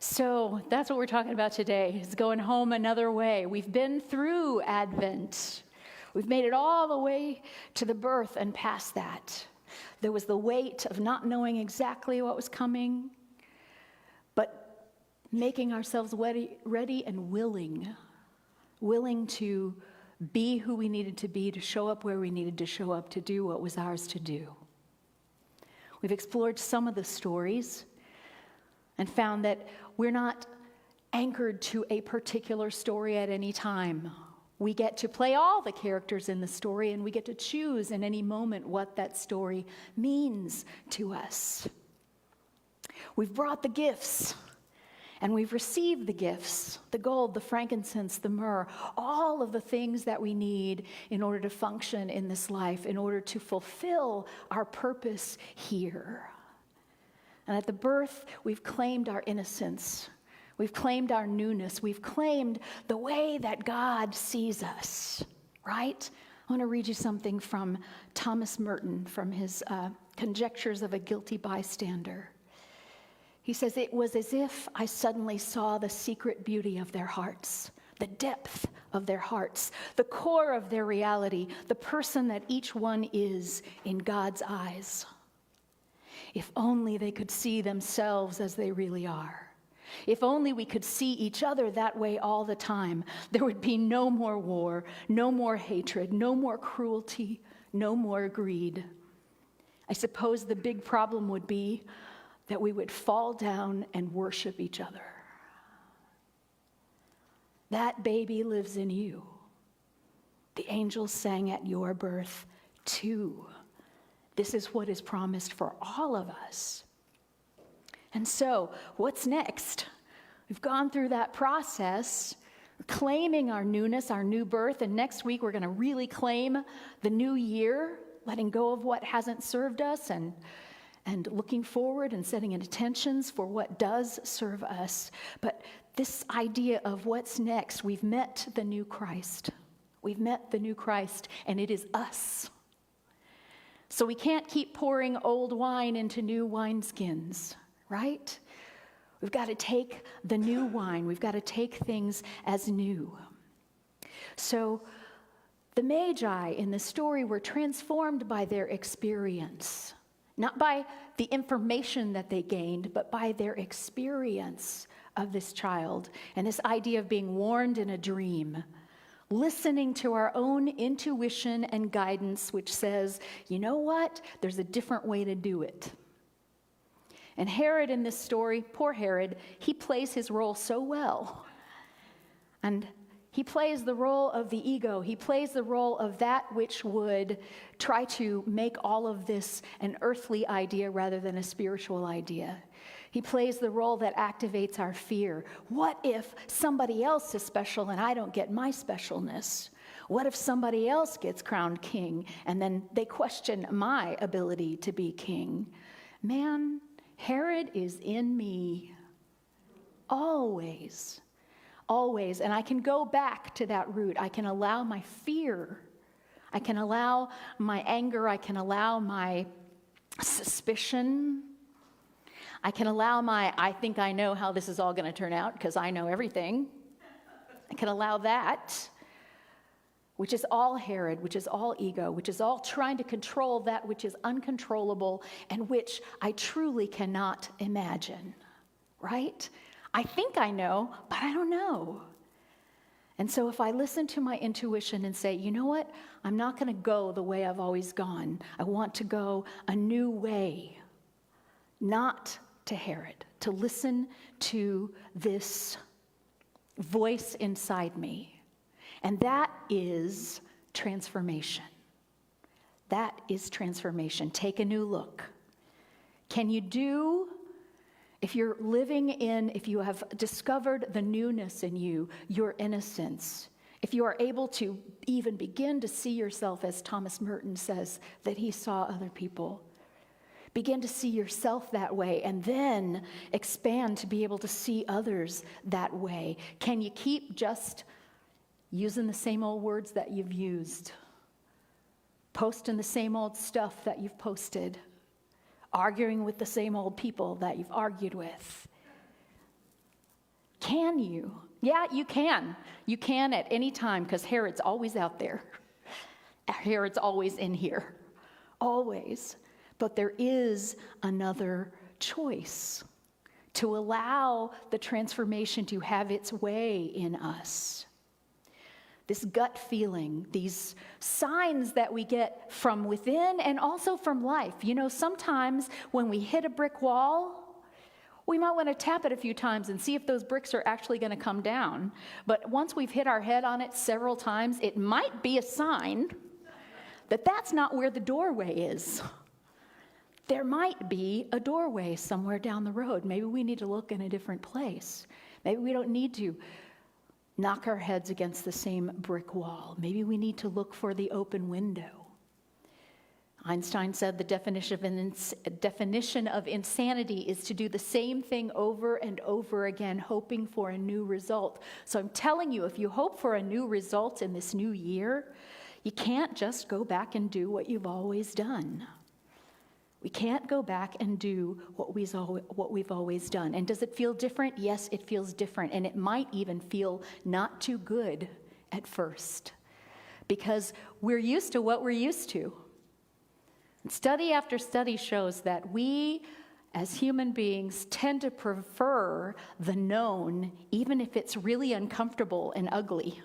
So that's what we're talking about today, is going home another way. We've been through Advent. We've made it all the way to the birth and past that. There was the weight of not knowing exactly what was coming, but making ourselves ready and willing to be who we needed to be, to show up where we needed to show up, to do what was ours to do. We've explored some of the stories and found that we're not anchored to a particular story at any time. We get to play all the characters in the story, and we get to choose in any moment what that story means to us. We've brought the gifts, and we've received the gifts, the gold, the frankincense, the myrrh, all of the things that we need in order to function in this life, in order to fulfill our purpose here. And at the birth, we've claimed our innocence. We've claimed our newness. We've claimed the way that God sees us, right? I want to read you something from Thomas Merton, from his Conjectures of a Guilty Bystander. He says, "It was as if I suddenly saw the secret beauty of their hearts, the depth of their hearts, the core of their reality, the person that each one is in God's eyes. If only they could see themselves as they really are. If only we could see each other that way all the time, there would be no more war, no more hatred, no more cruelty, no more greed. I suppose the big problem would be that we would fall down and worship each other. That baby lives in you. The angels sang at your birth too. This is what is promised for all of us." And so, what's next? We've gone through that process, claiming our newness, our new birth, and next week we're going to really claim the new year, letting go of what hasn't served us and looking forward and setting intentions for what does serve us. But this idea of what's next, we've met the new Christ. We've met the new Christ, and it is us. So we can't keep pouring old wine into new wineskins, right? We've got to take the new wine. We've got to take things as new. So the Magi in the story were transformed by their experience, not by the information that they gained, but by their experience of this child and this idea of being warned in a dream. Listening to our own intuition and guidance, which says, you know what? There's a different way to do it. And Herod in this story, poor Herod, he plays his role so well. And he plays the role of the ego. He plays the role of that which would try to make all of this an earthly idea rather than a spiritual idea. He plays the role that activates our fear. What if somebody else is special and I don't get my specialness? What if somebody else gets crowned king and then they question my ability to be king? Man, Herod is in me. Always. Always. And I can go back to that root. I can allow my fear. I can allow my anger. I can allow my suspicion. I can allow I think I know how this is all going to turn out because I know everything. I can allow that, which is all Herod, which is all ego, which is all trying to control that which is uncontrollable and which I truly cannot imagine, right? I think I know, but I don't know. And so if I listen to my intuition and say, you know what? I'm not going to go the way I've always gone. I want to go a new way, not to Herod, to listen to this voice inside me. And that is transformation. That is transformation. Take a new look. Can you do, if you have discovered the newness in you, your innocence, if you are able to even begin to see yourself as Thomas Merton says that he saw other people, begin to see yourself that way and then expand to be able to see others that way. Can you keep just using the same old words that you've used, posting the same old stuff that you've posted, arguing with the same old people that you've argued with? Can you? Yeah, you can. You can at any time, because Herod's always out there. Herod's always in here. Always. But there is another choice: to allow the transformation to have its way in us. This gut feeling, these signs that we get from within and also from life. You know, sometimes when we hit a brick wall, we might want to tap it a few times and see if those bricks are actually going to come down. But once we've hit our head on it several times, it might be a sign that that's not where the doorway is. There might be a doorway somewhere down the road. Maybe we need to look in a different place. Maybe we don't need to knock our heads against the same brick wall. Maybe we need to look for the open window. Einstein said the definition of insanity is to do the same thing over and over again, hoping for a new result. So I'm telling you, if you hope for a new result in this new year, you can't just go back and do what you've always done. We can't go back and do what we've always done. And does it feel different? Yes, it feels different. And it might even feel not too good at first, because we're used to what we're used to. Study after study shows that we, as human beings, tend to prefer the known, even if it's really uncomfortable and ugly,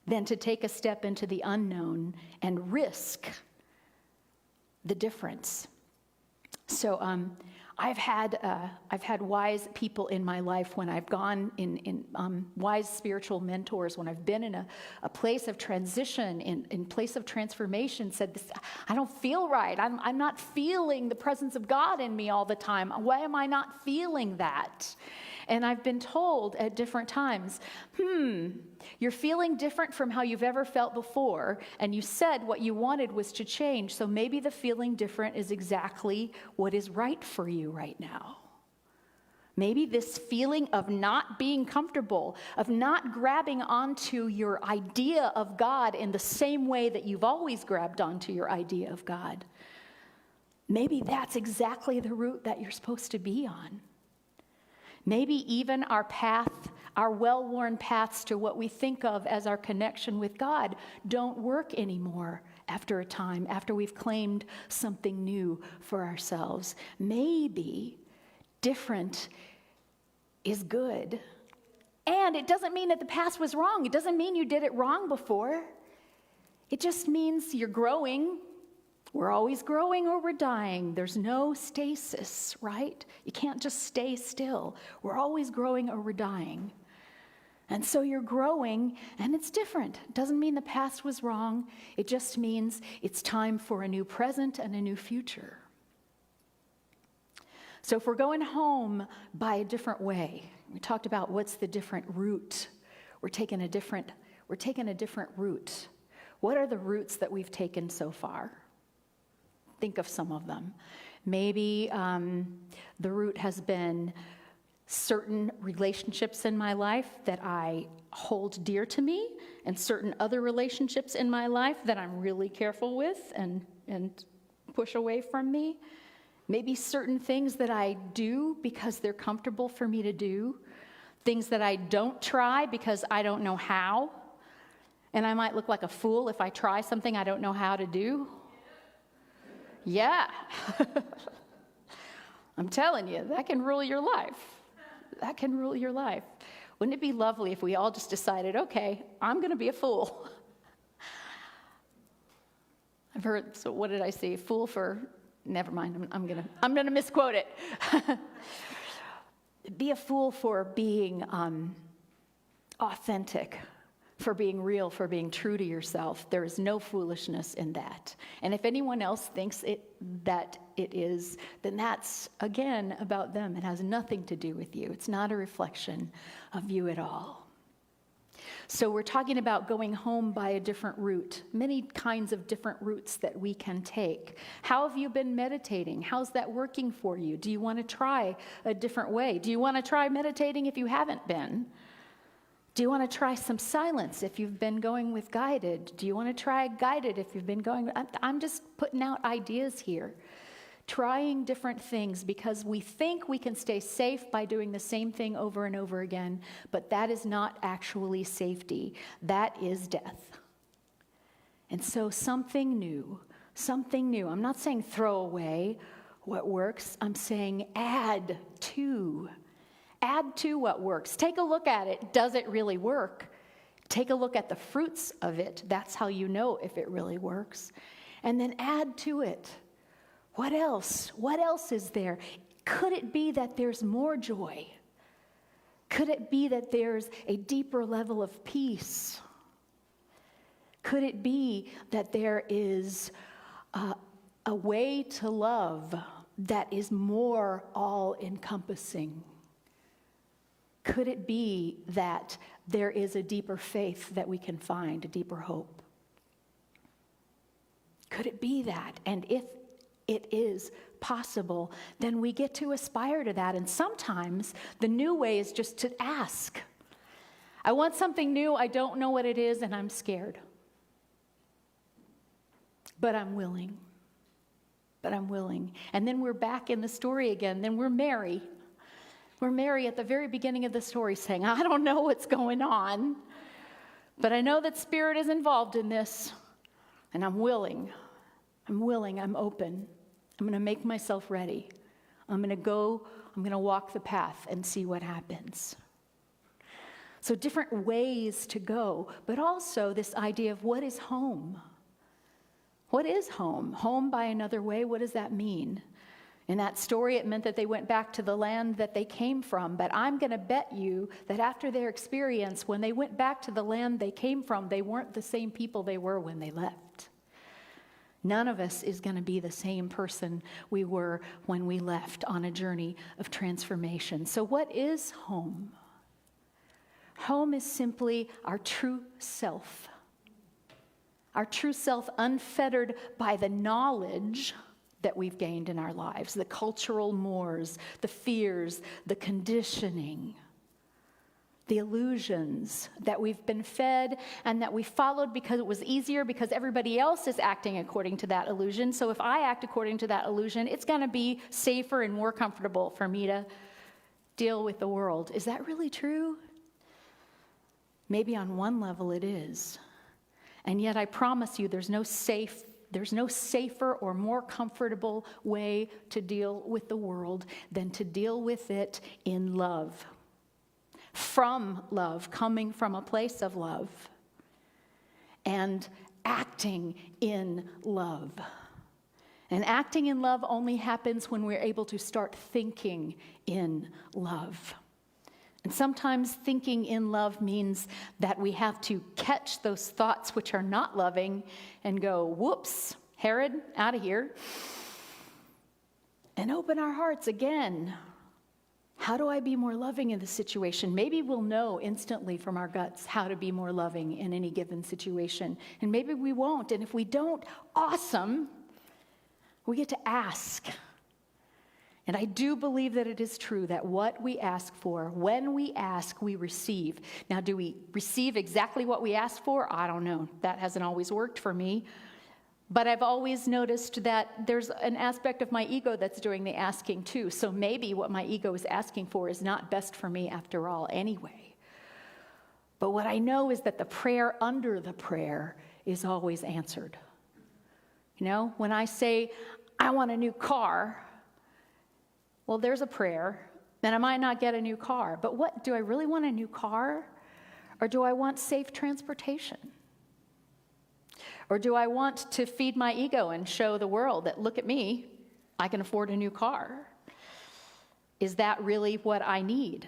than to take a step into the unknown and risk the difference. So I've had wise people in my life when I've gone in wise spiritual mentors, when I've been in a place of transition, in place of transformation, said this: I don't feel right. I'm not feeling the presence of God in me all the time. Why am I not feeling that? And I've been told at different times, you're feeling different from how you've ever felt before, and you said what you wanted was to change, so maybe the feeling different is exactly what is right for you right now. Maybe this feeling of not being comfortable, of not grabbing onto your idea of God in the same way that you've always grabbed onto your idea of God, maybe that's exactly the route that you're supposed to be on. Maybe even our path, our well-worn paths to what we think of as our connection with God don't work anymore after a time, after we've claimed something new for ourselves. Maybe different is good. And it doesn't mean that the past was wrong. It doesn't mean you did it wrong before. It just means you're growing. We're always growing or we're dying. There's no stasis, right? You can't just stay still. We're always growing or we're dying. And so you're growing, and it's different. It doesn't mean the past was wrong. It just means it's time for a new present and a new future. So if we're going home by a different way, we talked about what's the different route. We're taking a different route. What are the routes that we've taken so far? Think of some of them. Maybe the route has been certain relationships in my life that I hold dear to me, and certain other relationships in my life that I'm really careful with and push away from me. Maybe certain things that I do because they're comfortable for me to do. Things that I don't try because I don't know how. And I might look like a fool if I try something I don't know how to do. Yeah. I'm telling you, that can rule your life. That can rule your life. Wouldn't it be lovely if we all just decided, okay, I'm going to be a fool? I've heard, so what did I say? Fool for, never mind, I'm going to misquote it. Be a fool for being authentic, for being real, for being true to yourself. There is no foolishness in that. And if anyone else thinks that it is, then that's, again, about them. It has nothing to do with you. It's not a reflection of you at all. So we're talking about going home by a different route, many kinds of different routes that we can take. How have you been meditating? How's that working for you? Do you want to try a different way? Do you want to try meditating if you haven't been? Do you want to try some silence if you've been going with guided? Do you want to try guided if you've been going? I'm just putting out ideas here. trying different things because we think we can stay safe by doing the same thing over and over again, but that is not actually safety. That is death. And so something new. I'm not saying throw away what works. I'm saying add to what works. Take a look at it. Does it really work? Take a look at the fruits of it. That's how you know if it really works. And then add to it. What else? What else is there? Could it be that there's more joy? Could it be that there's a deeper level of peace? Could it be that there is a way to love that is more all-encompassing? Could it be that there is a deeper faith that we can find, a deeper hope? Could it be that? And if it is possible, then we get to aspire to that. And sometimes the new way is just to ask. I want something new, I don't know what it is, and I'm scared. But I'm willing. And then we're back in the story again. Then we're Mary. We're Mary at the very beginning of the story saying, I don't know what's going on, but I know that Spirit is involved in this, and I'm willing, I'm open. I'm going to make myself ready. I'm going to walk the path and see what happens. So different ways to go, but also this idea of what is home? What is home? Home by another way, what does that mean? In that story, it meant that they went back to the land that they came from. But I'm going to bet you that after their experience, when they went back to the land they came from, they weren't the same people they were when they left. None of us is going to be the same person we were when we left on a journey of transformation. So what is home? Home is simply our true self. Our true self unfettered by the knowledge that we've gained in our lives, the cultural mores, the fears, the conditioning, the illusions that we've been fed and that we followed because it was easier, because everybody else is acting according to that illusion. So if I act according to that illusion, it's going to be safer and more comfortable for me to deal with the world. Is that really true? Maybe on one level it is. And yet I promise you there's no safer or more comfortable way to deal with the world than to deal with it in love. From love, coming from a place of love, and acting in love. And acting in love only happens when we're able to start thinking in love. And sometimes thinking in love means that we have to catch those thoughts which are not loving and go, whoops, Herod, out of here. And open our hearts again. How do I be more loving in this situation? Maybe we'll know instantly from our guts how to be more loving in any given situation. And maybe we won't. And if we don't, awesome. We get to ask. And I do believe that it is true that what we ask for, when we ask, we receive. Now, do we receive exactly what we ask for? I don't know. That hasn't always worked for me. But I've always noticed that there's an aspect of my ego that's doing the asking too. So maybe what my ego is asking for is not best for me after all anyway. But what I know is that the prayer under the prayer is always answered. You know, when I say, I want a new car, well, there's a prayer, then I might not get a new car. But what, do I really want a new car? Or do I want safe transportation? Or do I want to feed my ego and show the world that, look at me, I can afford a new car? Is that really what I need?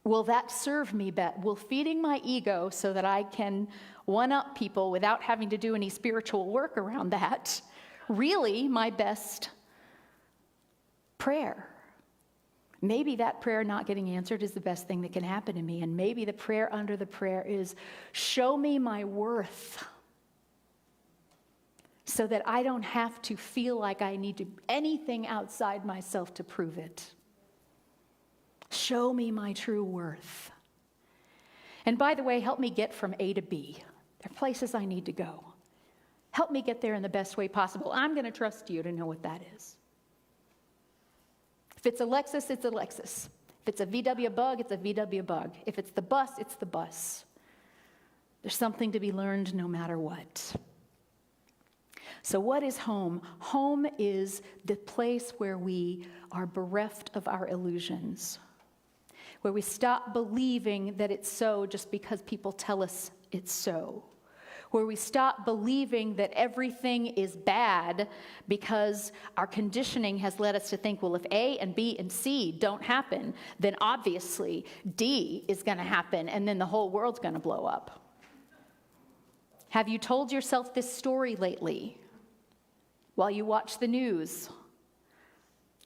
Will that serve me better? Will feeding my ego so that I can one-up people without having to do any spiritual work around that really my best prayer? Maybe that prayer not getting answered is the best thing that can happen to me. And maybe the prayer under the prayer is, show me my worth so that I don't have to feel like I need to do anything outside myself to prove it. Show me my true worth. And by the way, help me get from A to B. There are places I need to go. Help me get there in the best way possible. I'm going to trust you to know what that is. If it's a Lexus, it's a Lexus. If it's a VW Bug, it's a VW Bug. If it's the bus, it's the bus. There's something to be learned no matter what. So what is home? Home is the place where we are bereft of our illusions, where we stop believing that it's so just because people tell us it's so, where we stop believing that everything is bad because our conditioning has led us to think, well, if A and B and C don't happen, then obviously D is going to happen, and then the whole world's going to blow up. Have you told yourself this story lately while you watch the news?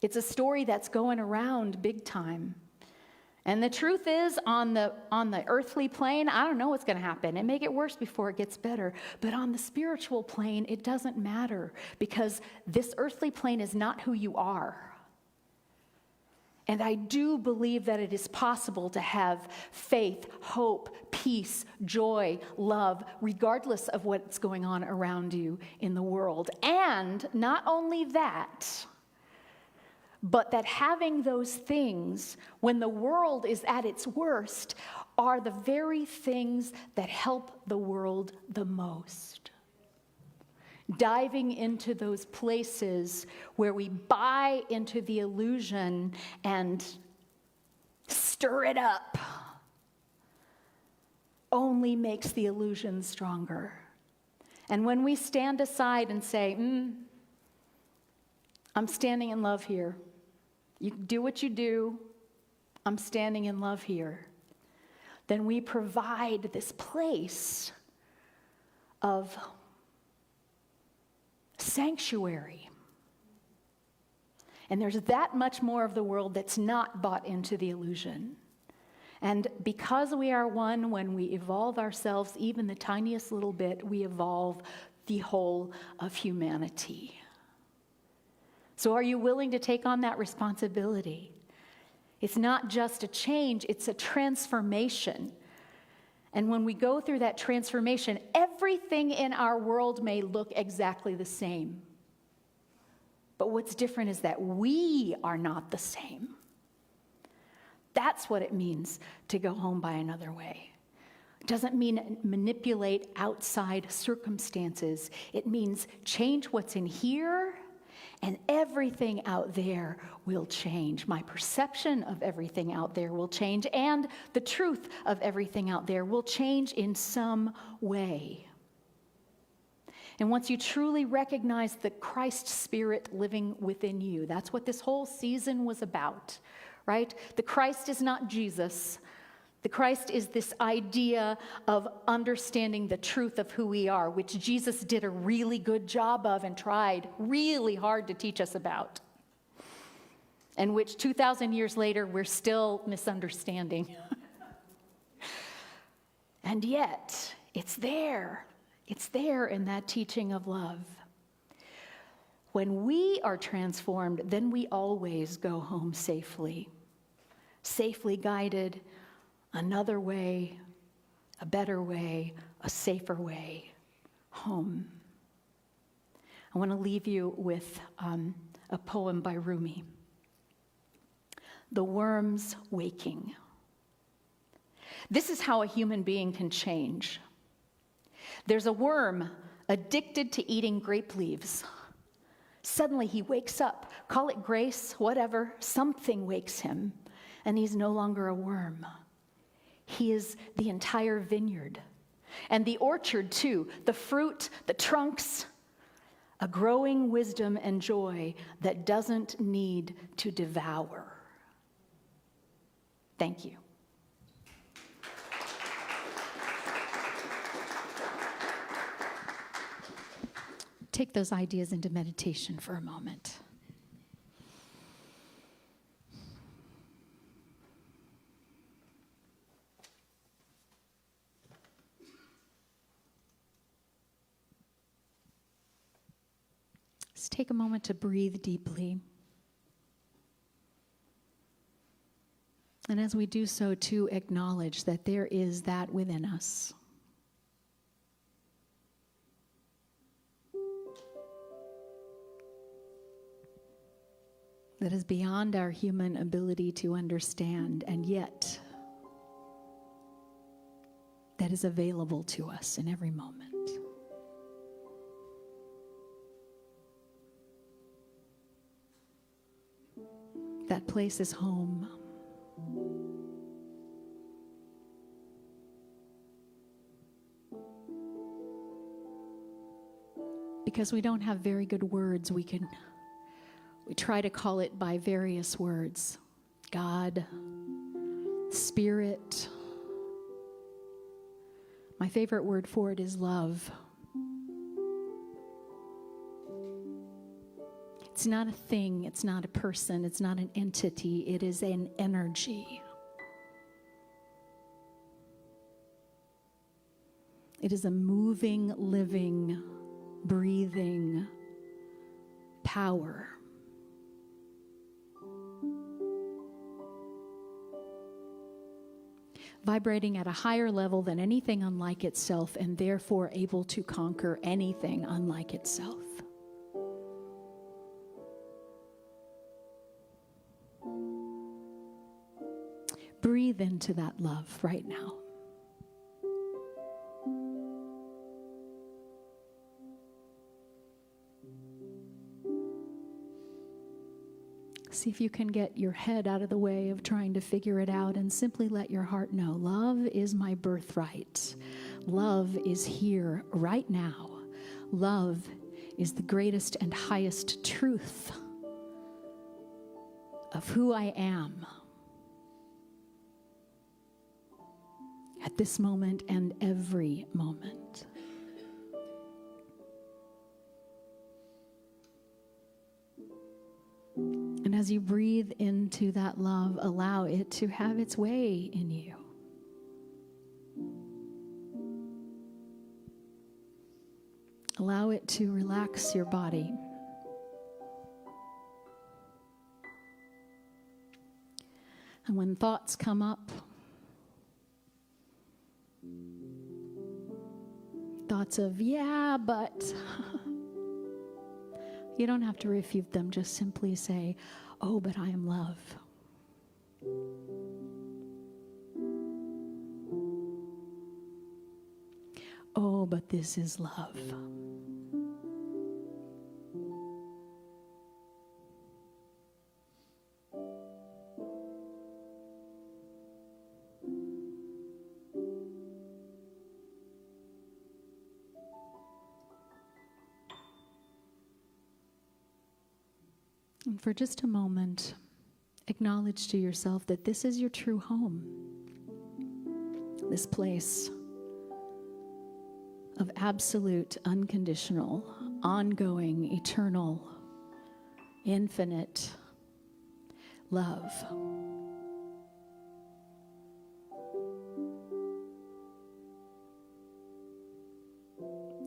It's a story that's going around big time. And the truth is, on the earthly plane, I don't know what's going to happen. It may get worse before it gets better. But on the spiritual plane, it doesn't matter, because this earthly plane is not who you are. And I do believe that it is possible to have faith, hope, peace, joy, love, regardless of what's going on around you in the world. And not only that, but that having those things when the world is at its worst are the very things that help the world the most. Diving into those places where we buy into the illusion and stir it up only makes the illusion stronger. And when we stand aside and say, I'm standing in love here. You do what you do. I'm standing in love here. Then we provide this place of sanctuary. And there's that much more of the world that's not bought into the illusion. And because we are one, when we evolve ourselves even the tiniest little bit, we evolve the whole of humanity. So are you willing to take on that responsibility? It's not just a change, it's a transformation. And when we go through that transformation, everything in our world may look exactly the same. But what's different is that we are not the same. That's what it means to go home by another way. It doesn't mean manipulate outside circumstances. It means change what's in here, and everything out there will change. My perception of everything out there will change, and the truth of everything out there will change in some way. And once you truly recognize the Christ Spirit living within you, that's what this whole season was about, right? The Christ is not Jesus. The Christ is this idea of understanding the truth of who we are, which Jesus did a really good job of and tried really hard to teach us about, and which 2,000 years later we're still misunderstanding. And yet, it's there. It's there in that teaching of love. When we are transformed, then we always go home safely guided, another way, a better way, a safer way, home. I want to leave you with a poem by Rumi, The Worm's Waking. This is how a human being can change. There's a worm addicted to eating grape leaves. Suddenly he wakes up, call it grace, whatever, something wakes him, and he's no longer a worm. He is the entire vineyard, and the orchard too, the fruit, the trunks, a growing wisdom and joy that doesn't need to devour. Thank you. Take those ideas into meditation for a moment. Let's take a moment to breathe deeply. And as we do so, to acknowledge that there is that within us. that is beyond our human ability to understand, and yet that is available to us in every moment. That place is home. Because we don't have very good words, we try to call it by various words. God, Spirit. My favorite word for it is love. It's not a thing, it's not a person, it's not an entity, it is an energy. It is a moving, living, breathing power. Vibrating at a higher level than anything unlike itself, and therefore able to conquer anything unlike itself. Breathe into that love right now. See if you can get your head out of the way of trying to figure it out and simply let your heart know, love is my birthright. Love is here right now. Love is the greatest and highest truth of who I am at this moment and every moment. And as you breathe into that love, allow it to have its way in you. Allow it to relax your body. And when thoughts come up, thoughts of, yeah, but... You don't have to refute them. Just simply say, oh, but I am love. Oh, but this is love. And for just a moment, acknowledge to yourself that this is your true home. This place of absolute, unconditional, ongoing, eternal, infinite love.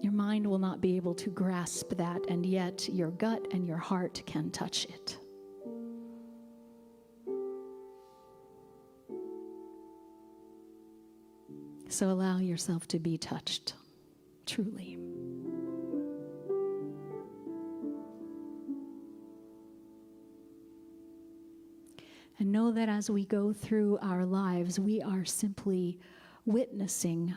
Your mind will not be able to grasp that, and yet your gut and your heart can touch it. So allow yourself to be touched, truly. And know that as we go through our lives, we are simply witnessing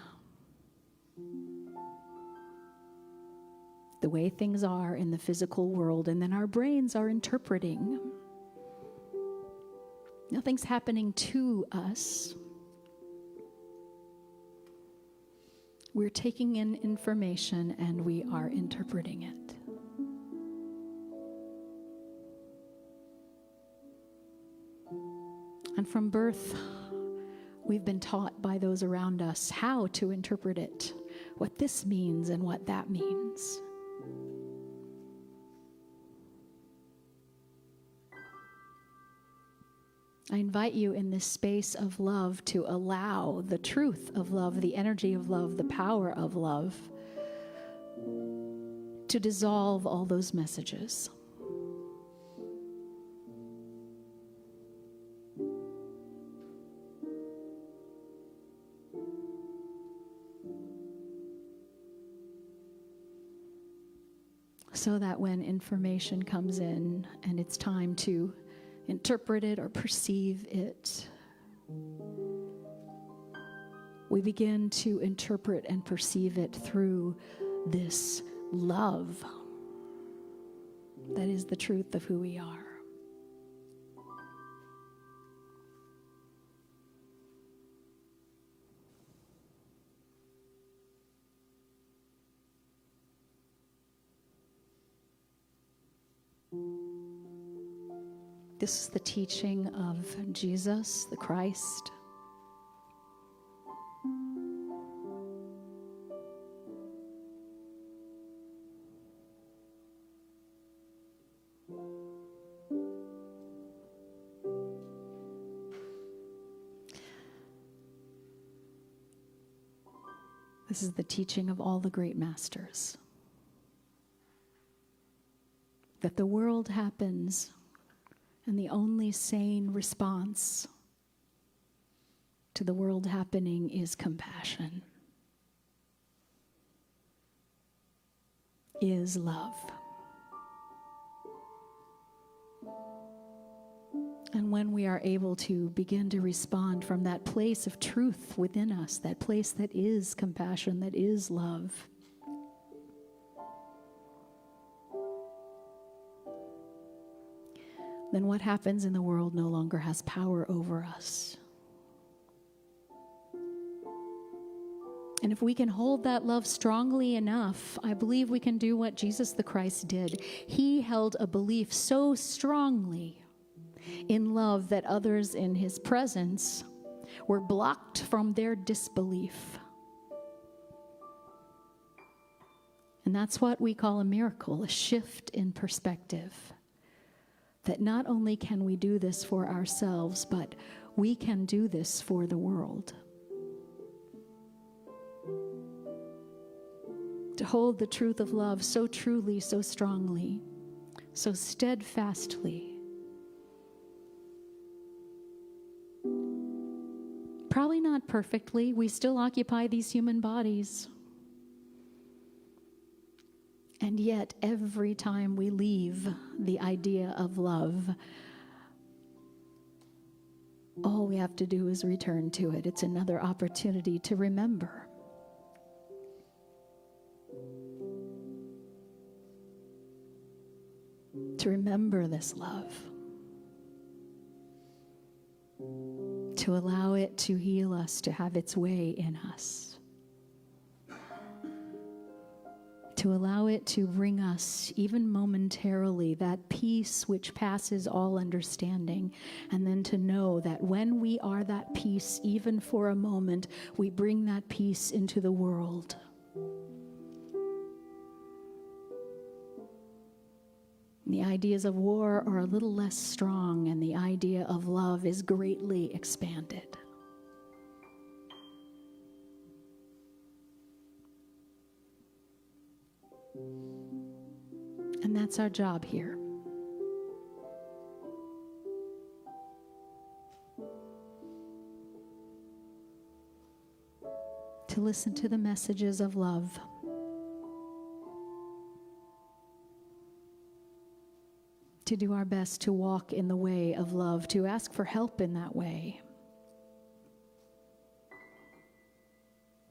the way things are in the physical world, and then our brains are interpreting. Nothing's happening to us. We're taking in information and we are interpreting it. And from birth, we've been taught by those around us how to interpret it, what this means and what that means. I invite you in this space of love to allow the truth of love, the energy of love, the power of love to dissolve all those messages. So that when information comes in and it's time to interpret it or perceive it. We begin to interpret and perceive it through this love that is the truth of who we are. This is the teaching of Jesus, the Christ. This is the teaching of all the great masters. That the world happens, and the only sane response to the world happening is compassion, is love. And when we are able to begin to respond from that place of truth within us, that place that is compassion, that is love, then what happens in the world no longer has power over us. And if we can hold that love strongly enough, I believe we can do what Jesus the Christ did. He held a belief so strongly in love that others in his presence were blocked from their disbelief. And that's what we call a miracle, a shift in perspective. That not only can we do this for ourselves, but we can do this for the world. To hold the truth of love so truly, so strongly, so steadfastly. Probably not perfectly. We still occupy these human bodies. And yet, every time we leave the idea of love, all we have to do is return to it. It's another opportunity to remember. To remember this love. To allow it to heal us, to have its way in us. To allow it to bring us, even momentarily, that peace which passes all understanding. And then to know that when we are that peace, even for a moment, we bring that peace into the world. The ideas of war are a little less strong, and the idea of love is greatly expanded. And that's our job here. To listen to the messages of love. To do our best to walk in the way of love, to ask for help in that way.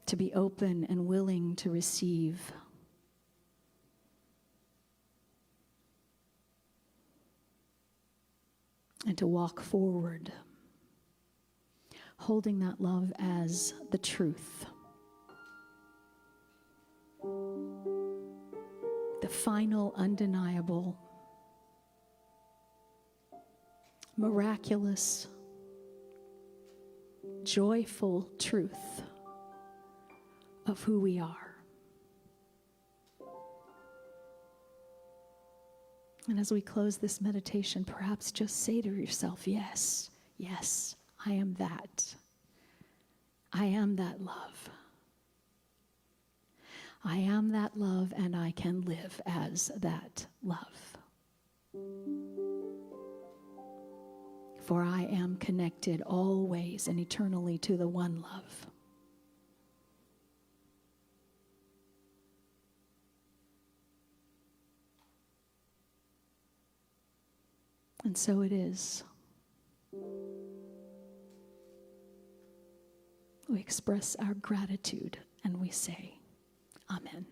To be open and willing to receive. And to walk forward, holding that love as the truth. The final, undeniable, miraculous, joyful truth of who we are. And as we close this meditation, perhaps just say to yourself, yes, yes, I am that. I am that love. I am that love, and I can live as that love. For I am connected always and eternally to the one love. And so it is. We express our gratitude and we say, Amen.